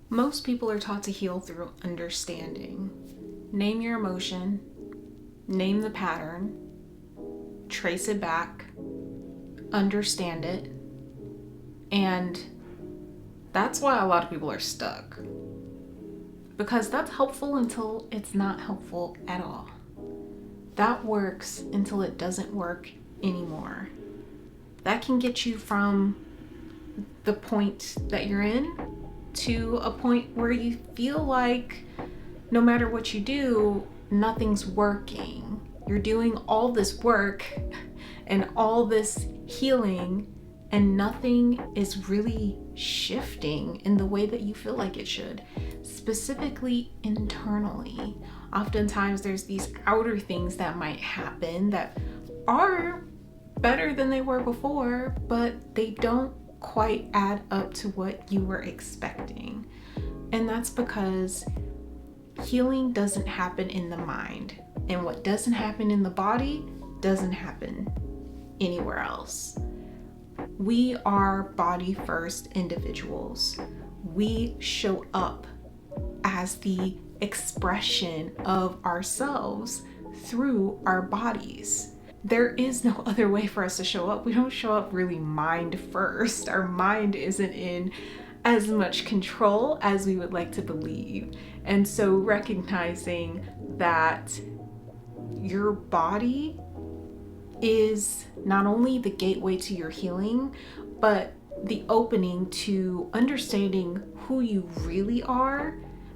Most people are taught to heal through understanding. Name your emotion, name the pattern, trace it back, understand it, and that's why a lot of people are stuck. Because that's helpful until it's not helpful at all. That works until it doesn't work anymore. That can get you from the point that you're in to a point where you feel like no matter what you do, nothing's working. You're doing all this work and all this healing, and nothing is really shifting in the way that you feel like it should, specifically internally. Oftentimes there's these outer things that might happen that are better than they were before, but they don't quite add up to what you were expecting. And that's because healing doesn't happen in the mind, and what doesn't happen in the body doesn't happen anywhere else. We are body first individuals. We show up as the expression of ourselves through our bodies. There is no other way for us to show up. We don't show up really mind first. Our mind isn't in as much control as we would like to believe. And so recognizing that your body is not only the gateway to your healing, but the opening to understanding who you really are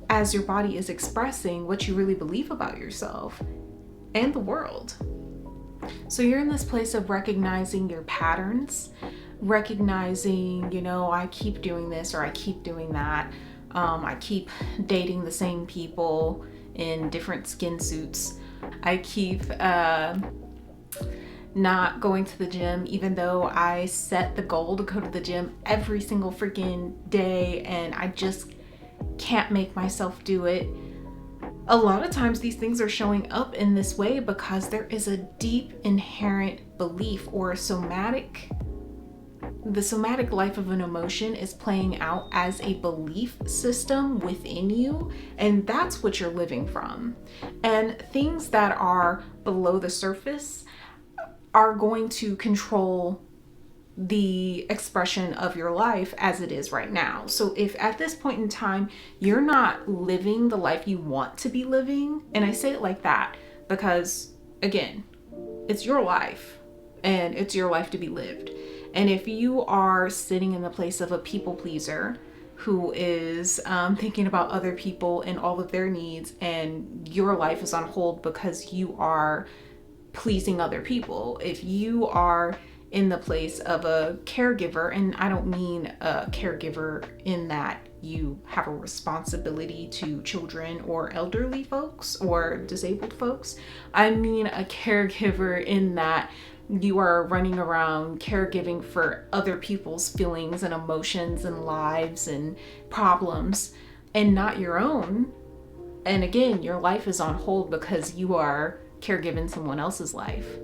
as your body is expressing what you really believe about yourself and the world. So you're in this place of recognizing your patterns, recognizing, I keep doing this or I keep doing that. I keep dating the same people in different skin suits. I keep not going to the gym, even though I set the goal to go to the gym every single freaking day, and I just can't make myself do it. A lot of times these things are showing up in this way because there is a deep inherent belief or the somatic life of an emotion is playing out as a belief system within you, and that's what you're living from. And things that are below the surface are going to control the expression of your life as it is right now. So if at this point in time you're not living the life you want to be living, and I say it like that because again, it's your life and it's your life to be lived. And if you are sitting in the place of a people pleaser who is thinking about other people and all of their needs, and your life is on hold because you are pleasing other people, if you are in the place of a caregiver, and I don't mean a caregiver in that you have a responsibility to children or elderly folks or disabled folks. I mean a caregiver in that you are running around caregiving for other people's feelings and emotions and lives and problems and not your own. And again, your life is on hold because you are caregiving someone else's life.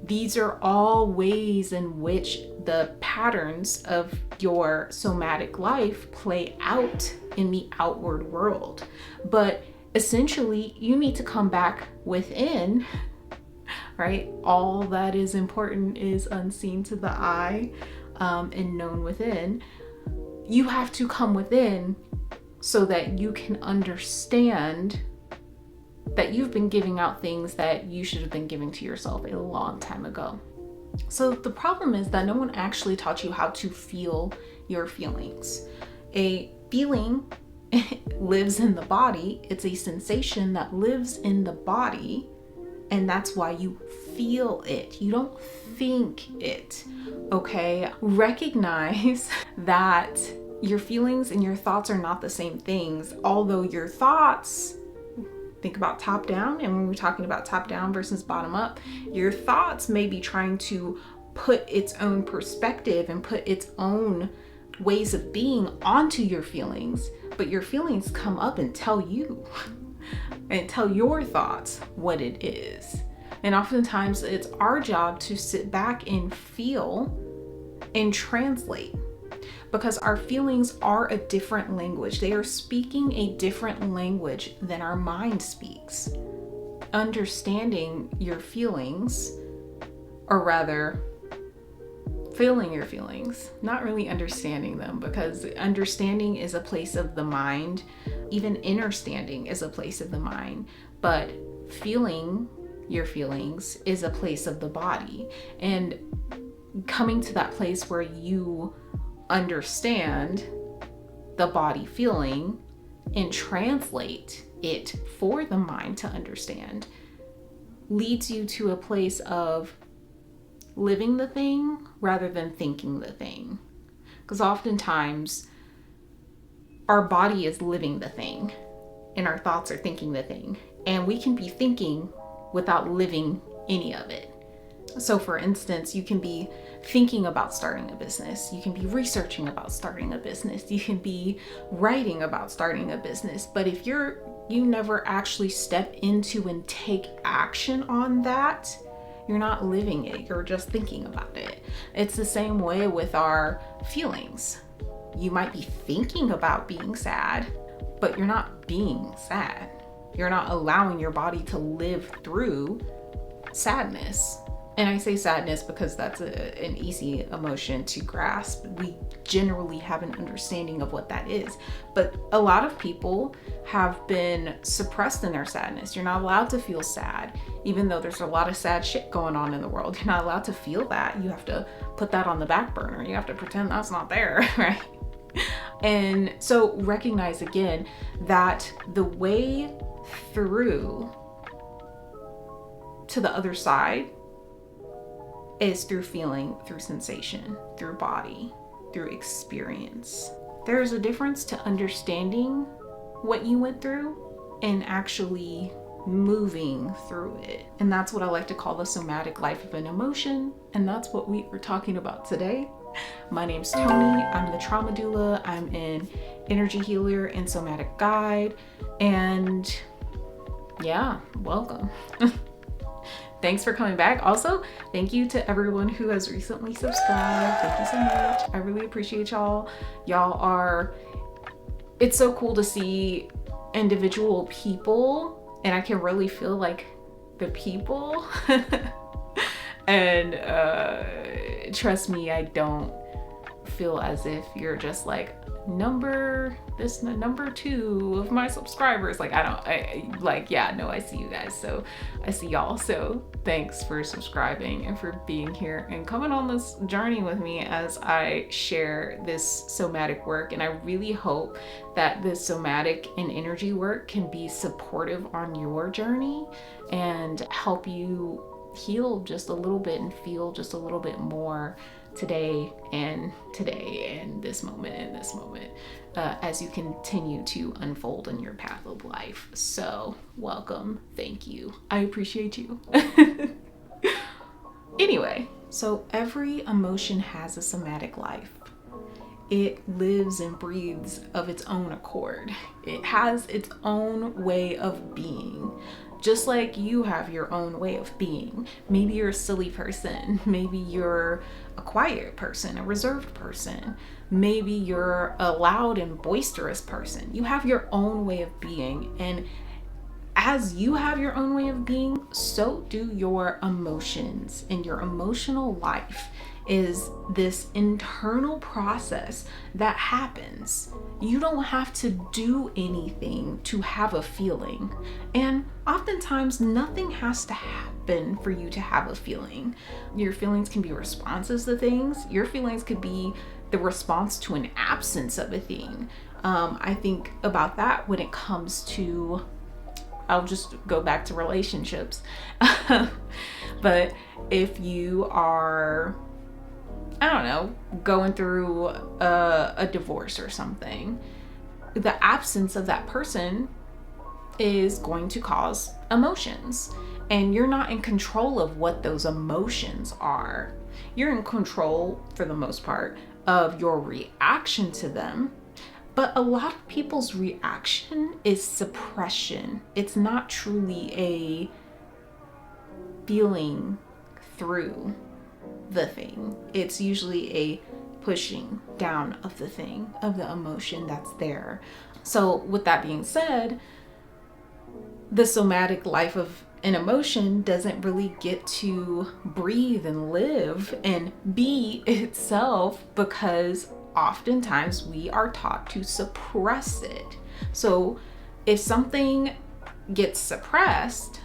These are all ways in which the patterns of your somatic life play out in the outward world. But essentially, you need to come back within, right? All that is important is unseen to the eye and known within. You have to come within so that you can understand that you've been giving out things that you should have been giving to yourself a long time ago. So the problem is that no one actually taught you how to feel your feelings. A feeling lives in the body. It's a sensation that lives in the body, and that's why you feel it. You don't think it, okay? Recognize that your feelings and your thoughts are not the same things, although your thoughts, think about top down, and when we're talking about top down versus bottom up, your thoughts may be trying to put its own perspective and put its own ways of being onto your feelings, but your feelings come up and tell you and tell your thoughts what it is. And oftentimes it's our job to sit back and feel and translate. because our feelings are a different language. They are speaking a different language than our mind speaks. Understanding your feelings, or rather, feeling your feelings, not really understanding them, because understanding is a place of the mind. Even understanding is a place of the mind, but feeling your feelings is a place of the body. And coming to that place where you understand the body feeling and translate it for the mind to understand leads you to a place of living the thing rather than thinking the thing. Because oftentimes our body is living the thing and our thoughts are thinking the thing, and we can be thinking without living any of it. So for instance, you can be thinking about starting a business, you can be researching about starting a business, you can be writing about starting a business, but if you never actually step into and take action on that, you're not living it, you're just thinking about it. It's the same way with our feelings. You might be thinking about being sad, but you're not being sad. You're not allowing your body to live through sadness. And I say sadness because that's an easy emotion to grasp. We generally have an understanding of what that is. But a lot of people have been suppressed in their sadness. You're not allowed to feel sad, even though there's a lot of sad shit going on in the world. You're not allowed to feel that. You have to put that on the back burner. You have to pretend that's not there, right? And so recognize again that the way through to the other side is through feeling, through sensation, through body, through experience. There's a difference to understanding what you went through and actually moving through it. And that's what I like to call the somatic life of an emotion. And that's what we are talking about today. My name's Tony. I'm the trauma doula. I'm an energy healer and somatic guide. And yeah, welcome. Thanks for coming back. Also, thank you to everyone who has recently subscribed. Thank you so much. I really appreciate y'all. It's so cool to see individual people, and I can really feel like the people. And trust me, I don't feel as if you're just like number 2 of my subscribers. Like I see you guys. So I see y'all. So thanks for subscribing and for being here and coming on this journey with me as I share this somatic work. And I really hope that this somatic and energy work can be supportive on your journey and help you heal just a little bit and feel just a little bit more today and this moment as you continue to unfold in your path of life. So welcome. Thank you. I appreciate you. Anyway, so every emotion has a somatic life. It lives and breathes of its own accord. It has its own way of being. Just like you have your own way of being. Maybe you're a silly person. Maybe you're a quiet person, a reserved person. Maybe you're a loud and boisterous person. You have your own way of being. And as you have your own way of being, so do your emotions. And your emotional life is this internal process that happens. You don't have to do anything to have a feeling. And oftentimes nothing has to happen for you to have a feeling. Your feelings can be responses to things. Your feelings could be the response to an absence of a thing. I think about that when it comes to, I'll just go back to relationships. But if you are, I don't know, going through a divorce or something, the absence of that person is going to cause emotions. And you're not in control of what those emotions are. You're in control, for the most part, of your reaction to them. But a lot of people's reaction is suppression. It's not truly a feeling through the thing. It's usually a pushing down of the thing, of the emotion that's there. So with that being said, the somatic life of an emotion doesn't really get to breathe and live and be itself because oftentimes we are taught to suppress it. So if something gets suppressed,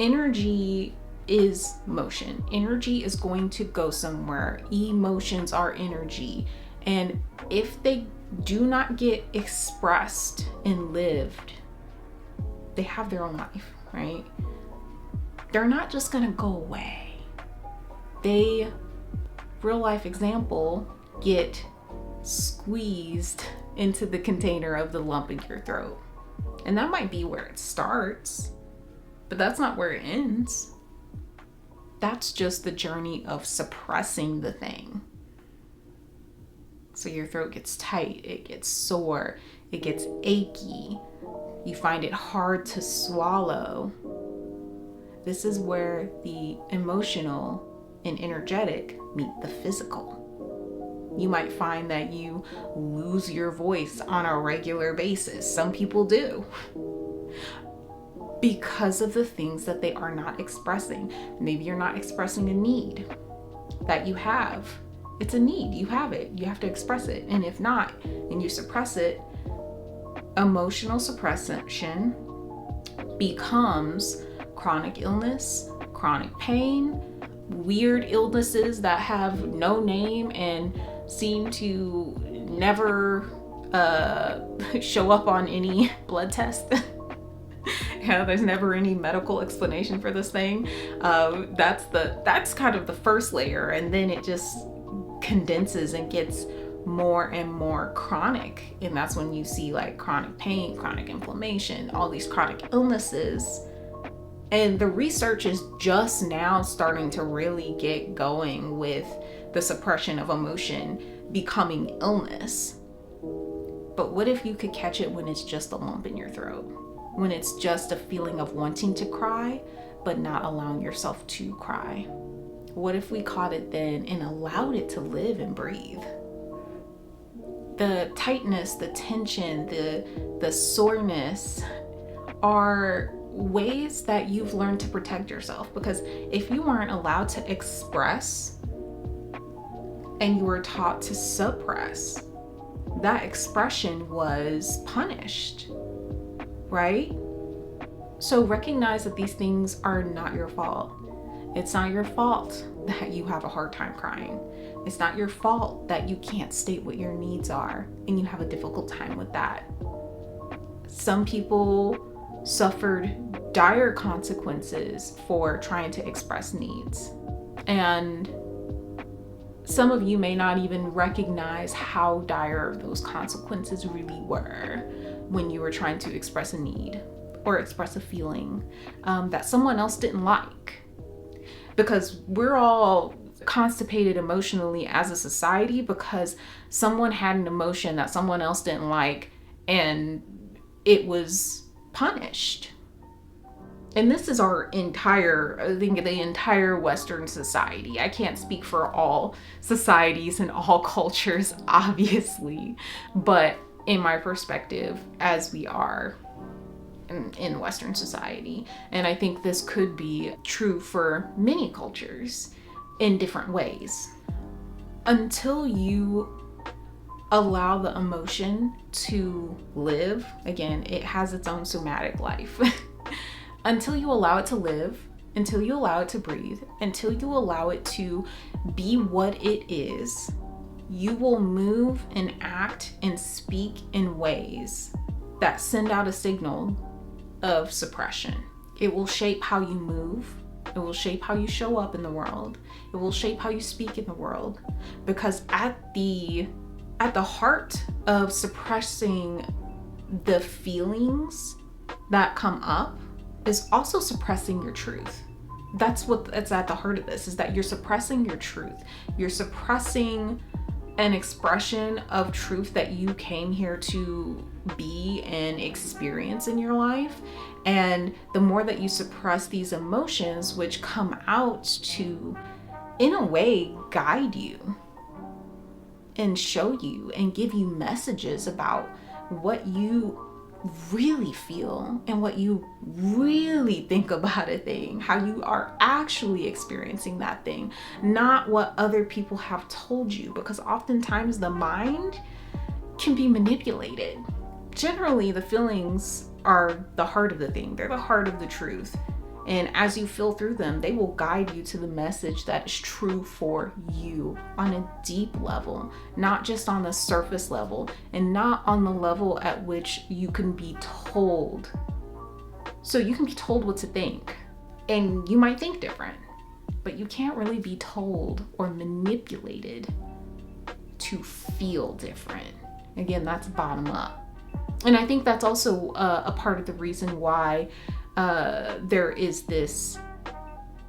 energy is motion. Energy is going to go somewhere. Emotions are energy. And if they do not get expressed and lived, they have their own life, right? They're not just gonna go away. They, real life example, get squeezed into the container of the lump in your throat. And that might be where it starts, but that's not where it ends. That's just the journey of suppressing the thing. So your throat gets tight, it gets sore, it gets achy. You find it hard to swallow. This is where the emotional and energetic meet the physical. You might find that you lose your voice on a regular basis. Some people do. Because of the things that they are not expressing. Maybe you're not expressing a need that you have. It's a need, you have it, you have to express it. And if not, and you suppress it, emotional suppression becomes chronic illness, chronic pain, weird illnesses that have no name and seem to never show up on any blood test. Yeah, there's never any medical explanation for this thing. That's kind of the first layer, and then it just condenses and gets more and more chronic. And that's when you see like chronic pain, chronic inflammation, all these chronic illnesses. And the research is just now starting to really get going with the suppression of emotion becoming illness. But what if you could catch it when it's just a lump in your throat? When it's just a feeling of wanting to cry, but not allowing yourself to cry? What if we caught it then and allowed it to live and breathe? The tightness, the tension, the soreness are ways that you've learned to protect yourself. Because if you weren't allowed to express and you were taught to suppress, that expression was punished, right? So recognize that these things are not your fault. It's not your fault that you have a hard time crying. It's not your fault that you can't state what your needs are and you have a difficult time with that. Some people suffered dire consequences for trying to express needs. And some of you may not even recognize how dire those consequences really were when you were trying to express a need or express a feeling that someone else didn't like. Because we're all constipated emotionally as a society because someone had an emotion that someone else didn't like and it was punished. And this is our I think the entire Western society. I can't speak for all societies and all cultures, obviously, but in my perspective, as we are in Western society. And I think this could be true for many cultures in different ways. Until you allow the emotion to live, again, it has its own somatic life. Until you allow it to live, until you allow it to breathe, until you allow it to be what it is, you will move and act and speak in ways that send out a signal of suppression. It will shape how you move. It will shape how you show up in the world. It will shape how you speak in the world. Because at the heart of suppressing the feelings that come up is also suppressing your truth. That's at the heart of this, is that you're suppressing your truth. You're suppressing an expression of truth that you came here to be and experience in your life. And the more that you suppress these emotions, which come out to, in a way, guide you, and show you and give you messages about what you really feel and what you really think about a thing, how you are actually experiencing that thing, not what other people have told you, because oftentimes the mind can be manipulated. Generally, the feelings are the heart of the thing. They're the heart of the truth. And as you feel through them, they will guide you to the message that is true for you on a deep level, not just on the surface level, and not on the level at which you can be told. So you can be told what to think, and you might think different, but you can't really be told or manipulated to feel different. Again, that's bottom up. And I think that's also a part of the reason why there is this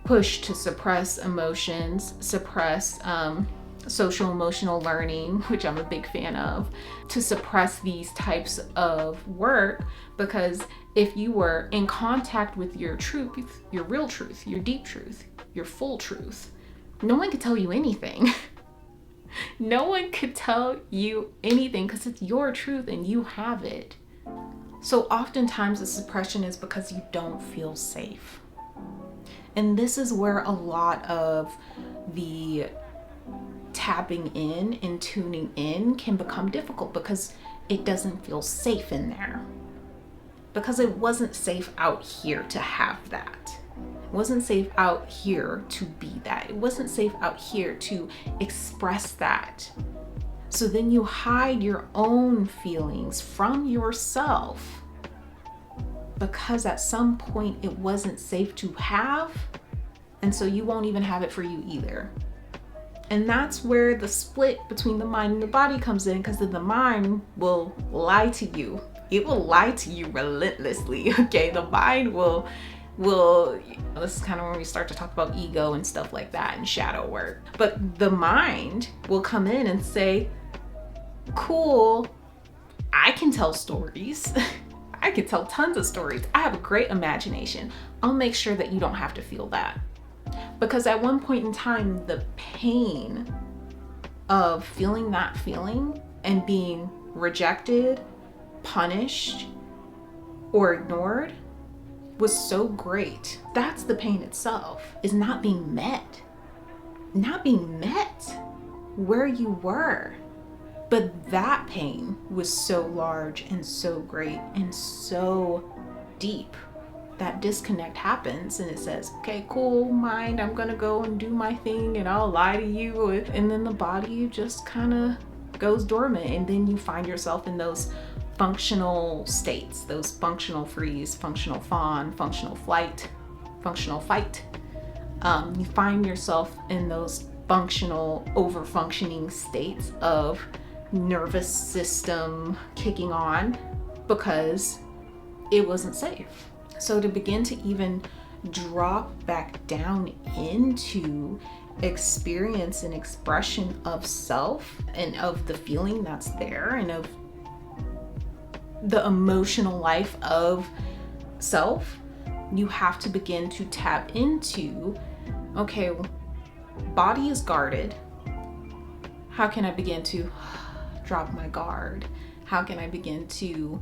push to suppress emotions, suppress social emotional learning, which I'm a big fan of, to suppress these types of work, because if you were in contact with your truth, your real truth, your deep truth, your full truth, no one could tell you anything. No one could tell you anything because it's your truth and you have it. So oftentimes the suppression is because you don't feel safe. And this is where a lot of the tapping in and tuning in can become difficult, because it doesn't feel safe in there. Because it wasn't safe out here to have that. It wasn't safe out here to be that. It wasn't safe out here to express that. So then you hide your own feelings from yourself, because at some point it wasn't safe to have, and so you won't even have it for you either. And that's where the split between the mind and the body comes in, because then the mind will lie to you. It will lie to you relentlessly, okay? The mind will, this is kind of when we start to talk about ego and stuff like that and shadow work. But the mind will come in and say, cool, I can tell stories. I can tell tons of stories. I have a great imagination. I'll make sure that you don't have to feel that. Because at one point in time, the pain of feeling that feeling and being rejected, punished, or ignored was so great. That's the pain itself, is not being met. Not being met where you were. But that pain was so large and so great and so deep. That disconnect happens and it says, okay, cool, mind, I'm gonna go and do my thing and I'll lie to you. And then the body just kind of goes dormant, and then you find yourself in those functional states, those functional freeze, functional fawn, functional flight, functional fight. You find yourself in those functional over-functioning states of nervous system kicking on because it wasn't safe. So to begin to even drop back down into experience and expression of self and of the feeling that's there and of the emotional life of self, you have to begin to tap into, okay, body is guarded. How can I begin to drop my guard? How can I begin to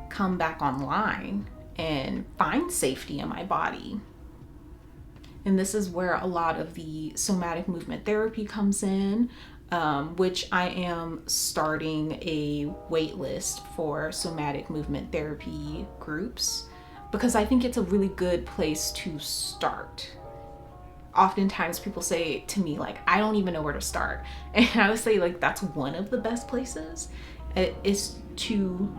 come back online and find safety in my body? And this is where a lot of the somatic movement therapy comes in, which I am starting a wait list for somatic movement therapy groups, because I think it's a really good place to start. Oftentimes people say to me, like, I don't even know where to start. And I would say, like, that's one of the best places, is to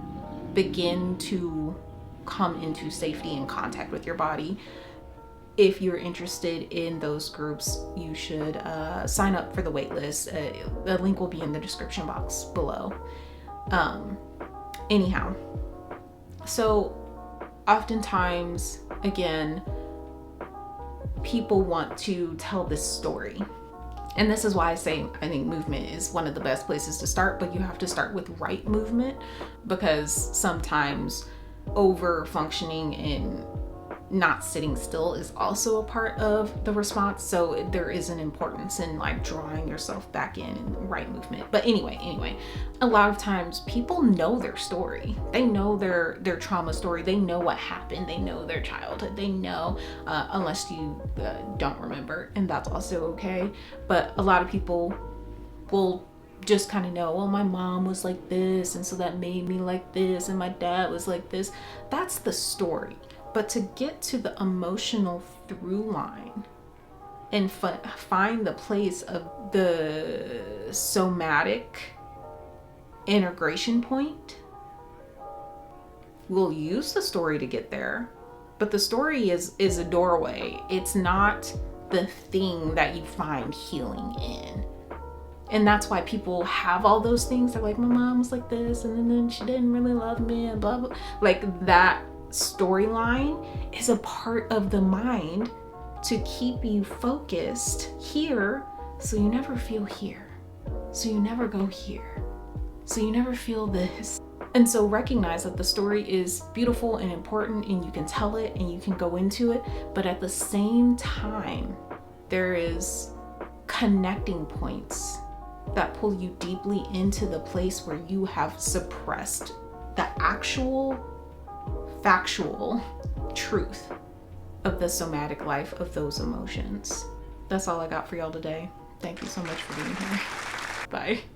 begin to come into safety and contact with your body. If you're interested in those groups, you should sign up for the waitlist. The link will be in the description box below. Anyhow, so oftentimes, again, people want to tell this story. And this is why I say I think movement is one of the best places to start, but you have to start with right movement, because sometimes over functioning in not sitting still is also a part of the response. So there is an importance in like drawing yourself back in right movement. But anyway, a lot of times people know their story. They know their trauma story. They know what happened. They know their childhood. They know, unless you don't remember, and that's also okay. But a lot of people will just kind of know, well, my mom was like this, and so that made me like this, and my dad was like this. That's the story. But to get to the emotional through line and find the place of the somatic integration point, we'll use the story to get there. But the story is a doorway. It's not the thing that you find healing in. And that's why people have all those things. They're like, my mom was like this, and then she didn't really love me, and blah, blah. Like that storyline is a part of the mind to keep you focused here, so you never feel here, so you never go here, so you never feel this. And so recognize that the story is beautiful and important, and you can tell it and you can go into it, but at the same time there is connecting points that pull you deeply into the place where you have suppressed the actual factual truth of the somatic life of those emotions. That's all I got for y'all today. Thank you so much for being here. Bye.